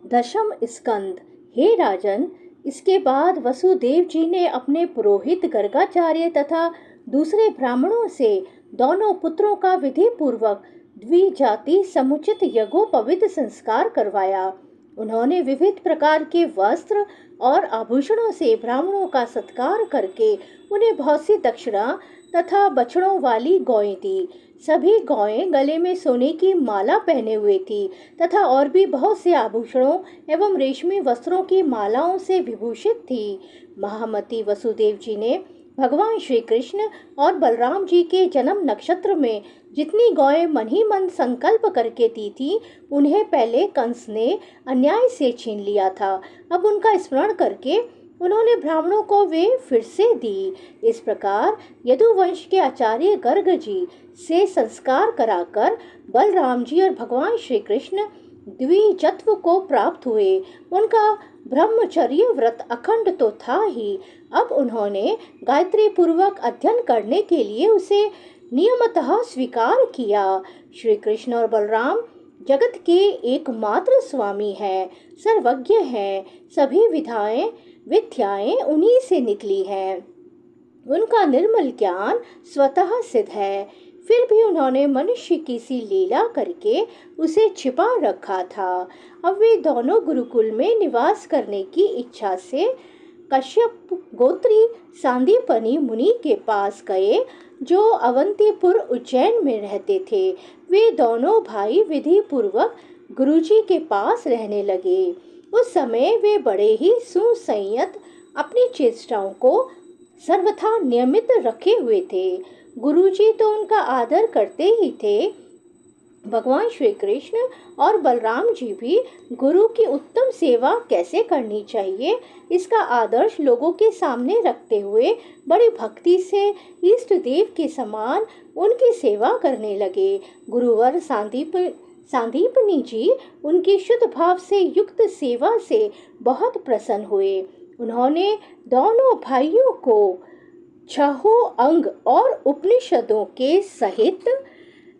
दशम स्कंद। हे राजन, इसके बाद वसुदेव जी ने अपने पुरोहित गर्गाचार्य तथा दूसरे ब्राह्मणों से दोनों पुत्रों का विधि पूर्वक द्विजाति समुचित यज्ञोपवीत संस्कार करवाया। उन्होंने विविध प्रकार के वस्त्र और आभूषणों से ब्राह्मणों का सत्कार करके उन्हें बहुत सी दक्षिणा तथा बछड़ों वाली गौएं दी। सभी गौएं गले में सोने की माला पहने हुए थी तथा और भी बहुत से आभूषणों एवं रेशमी वस्त्रों की मालाओं से विभूषित थी। महामती वसुदेव जी ने भगवान श्री कृष्ण और बलराम जी के जन्म नक्षत्र में जितनी गौएं मन ही मन संकल्प करके दी थी, उन्हें पहले कंस ने अन्याय से छीन लिया था। अब उनका स्मरण करके उन्होंने ब्राह्मणों को वे फिर से दी। इस प्रकार यदुवंश के आचार्य गर्ग जी से संस्कार कराकर बलराम जी और भगवान श्री कृष्ण द्विजत्व को प्राप्त हुए। उनका ब्रह्मचर्य व्रत अखंड तो था ही, अब उन्होंने गायत्री पूर्वक अध्ययन करने के लिए उसे नियमतः स्वीकार किया। श्री कृष्ण और बलराम जगत के एकमात्र स्वामी हैं, सर्वज्ञ हैं। सभी विद्याएं उन्हीं से निकली हैं। उनका निर्मल ज्ञान स्वतः सिद्ध है। फिर भी उन्होंने मनुष्य की सी लीला करके उसे छिपा रखा था। अब वे दोनों गुरुकुल में निवास करने की इच्छा से कश्यप गोत्री सांदीपनि मुनि के पास गए, जो अवंतीपुर उज्जैन में रहते थे। वे दोनों भाई विधि पूर्वक गुरुजी के पास रहने लगे। उस समय वे बड़े ही सुसंयत, अपनी चेष्टाओं को सर्वथा नियमित रखे हुए थे। गुरुजी तो उनका आदर करते ही थे। भगवान श्री कृष्ण और बलराम जी भी गुरु की उत्तम सेवा कैसे करनी चाहिए, इसका आदर्श लोगों के सामने रखते हुए बड़ी भक्ति से इष्ट देव के समान उनकी सेवा करने लगे। गुरुवर सांदीपनि जी उनकी शुद्ध भाव से युक्त सेवा से बहुत प्रसन्न हुए। उन्होंने दोनों भाइयों को छहों अंग और उपनिषदों के सहित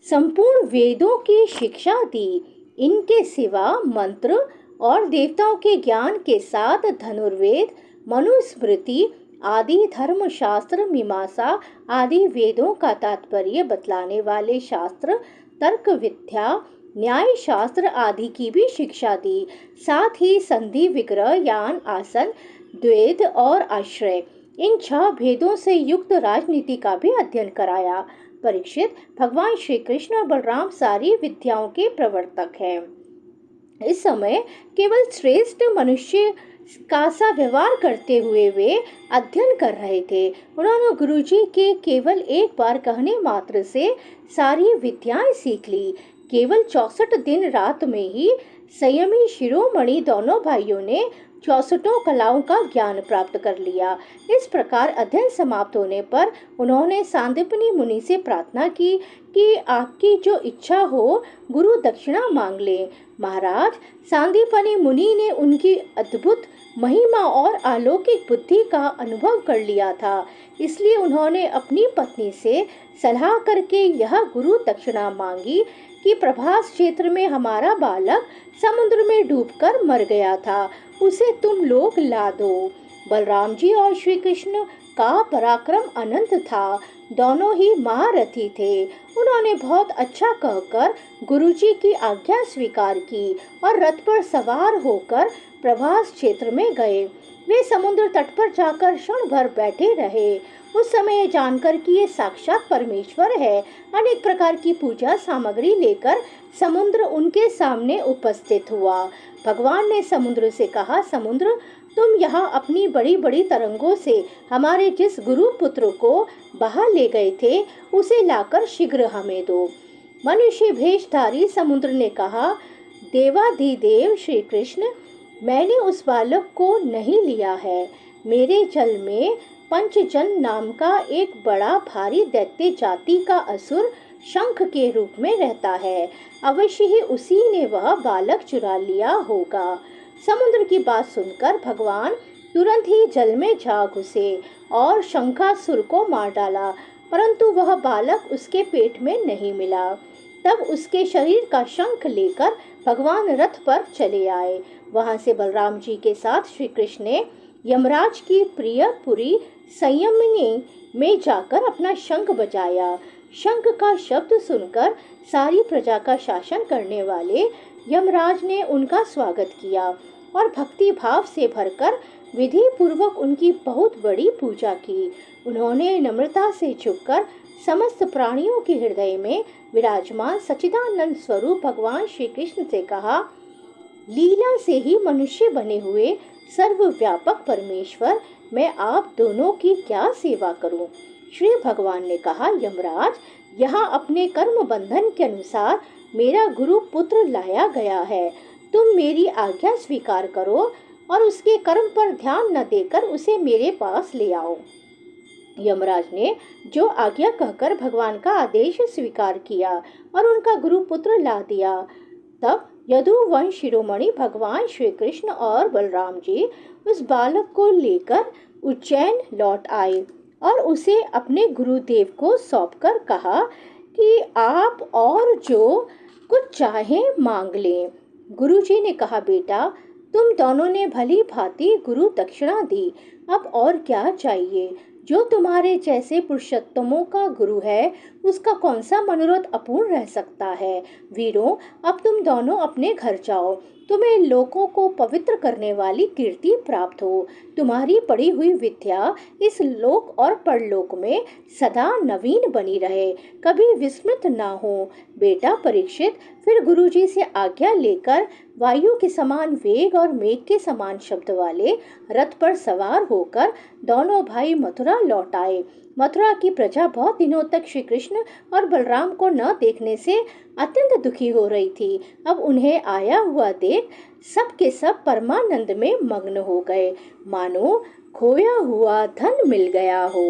संपूर्ण वेदों की शिक्षा दी। इनके सिवा मंत्र और देवताओं के ज्ञान के साथ धनुर्वेद, मनुस्मृति आदि धर्मशास्त्र, मीमांसा आदि वेदों का तात्पर्य बतलाने वाले शास्त्र, तर्क विद्या, न्याय शास्त्र आदि की भी शिक्षा दी। साथ ही संधि, विग्रह, यान, आसन, द्वैध और आश्रय, इन 6 भेदों से युक्त राजनीति का भी अध्ययन कराया। परीक्षित, भगवान श्री कृष्ण और बलराम सारी विद्याओं के प्रवर्तक हैं। इस समय केवल श्रेष्ठ मनुष्य का सा व्यवहार करते हुए वे अध्ययन कर रहे थे। उन्होंने गुरुजी के केवल एक बार कहने मात्र से सारी विद्याएं सीख ली। केवल 64 दिन रात में ही संयमी शिरोमणि दोनों भाइयों ने 64 कलाओं का ज्ञान प्राप्त कर लिया। इस प्रकार अध्ययन समाप्त होने पर उन्होंने सांदीपनि मुनि से प्रार्थना की कि आपकी जो इच्छा हो गुरु दक्षिणा मांग ले। महाराज, सांदीपनि मुनि ने उनकी अद्भुत महिमा और अलौकिक बुद्धि का अनुभव कर लिया था, इसलिए उन्होंने अपनी पत्नी से सलाह करके यह गुरु दक्षिणा मांगी कि प्रभास क्षेत्र में हमारा बालक समुद्र में डूबकर मर गया था, उसे तुम लोग ला दो। बलराम जी और श्री कृष्ण का पराक्रम अनंत था, दोनों ही महारथी थे। उन्होंने बहुत अच्छा कहकर गुरुजी की आज्ञा स्वीकार की और रथ पर सवार होकर प्रभास क्षेत्र में गए। वे समुद्र तट पर जाकर क्षण भर बैठे रहे। उस समय जानकर कि ये साक्षात परमेश्वर है, अनेक प्रकार की पूजा सामग्री लेकर समुद्र उनके सामने उपस्थित हुआ। भगवान ने समुद्र से कहा, समुद्र, तुम यहाँ अपनी बड़ी बड़ी तरंगों से हमारे जिस गुरु पुत्र को बहा ले गए थे, उसे लाकर शीघ्र हमें दो। मनुष्य भेषधारी समुद्र ने कहा, देवाधिदेव श्री कृष्ण, मैंने उस बालक को नहीं लिया है। मेरे जल में पंचजन नाम का एक बड़ा भारी दैत्य जाति का असुर शंख के रूप में रहता है। अवश्य ही उसी ने वह बालक चुरा लिया होगा। समुद्र की बात सुनकर भगवान तुरंत ही जल में जा घुसे और शंखासुर को मार डाला, परंतु वह बालक उसके पेट में नहीं मिला। तब उसके शरीर का शंख लेकर भगवान रथ पर चले आए। वहां से बलराम जी के साथ श्री कृष्ण ने यमराज की प्रियपुरी संयमिनी में जाकर अपना शंख बजाया। शंख का शब्द सुनकर सारी प्रजा का शासन करने वाले यमराज ने उनका स्वागत किया और भक्ति भाव से भरकर विधि पूर्वक उनकी बहुत बड़ी पूजा की। उन्होंने नम्रता से झुककर समस्त प्राणियों के हृदय में विराजमान सच्चिदानंद स्वरूप भगवान श्री कृष्ण से कहा, लीला से ही मनुष्य बने हुए सर्वव्यापक परमेश्वर, मैं आप दोनों की क्या सेवा करूं? श्री भगवान ने कहा, यमराज, यहाँ अपने कर्म बंधन के अनुसार मेरा गुरु पुत्र लाया गया है। तुम मेरी आज्ञा स्वीकार करो और उसके कर्म पर ध्यान न देकर उसे मेरे पास ले आओ। यमराज ने जो आज्ञा कहकर भगवान का आदेश स्वीकार किया और उनका गुरु पुत्र ला दिया। तब यदुवंश शिरोमणि भगवान श्री कृष्ण और बलराम जी उस बालक को लेकर उज्जैन लौट आए और उसे अपने गुरुदेव को सौंपकर कहा कि आप और जो कुछ चाहे मांग लें। गुरुजी ने कहा, बेटा, तुम दोनों ने भली भांति गुरु दक्षिणा दी, अब और क्या चाहिए? जो तुम्हारे जैसे पुरुषोत्तमों का गुरु है, उसका कौन सा मनोरथ अपूर्ण रह सकता है? वीरों, अब तुम दोनों अपने घर जाओ। तुम्हें लोगों को पवित्र करने वाली कीर्ति प्राप्त हो। तुम्हारी पढ़ी हुई विद्या इस लोक और परलोक में सदा नवीन बनी रहे, कभी विस्मृत ना हो। बेटा परीक्षित फिर गुरुजी से आज्ञा लेकर वायु के समान वेग और मेघ के समान शब्द वाले रथ पर सवार होकर दोनों भाई मथुरा लौट आए। मथुरा की प्रजा बहुत दिनों तक श्री कृष्ण और बलराम को न देखने से अत्यंत दुखी हो रही थी। अब उन्हें आया हुआ देख सब के सब परमानंद में मग्न हो गए, मानो खोया हुआ धन मिल गया हो।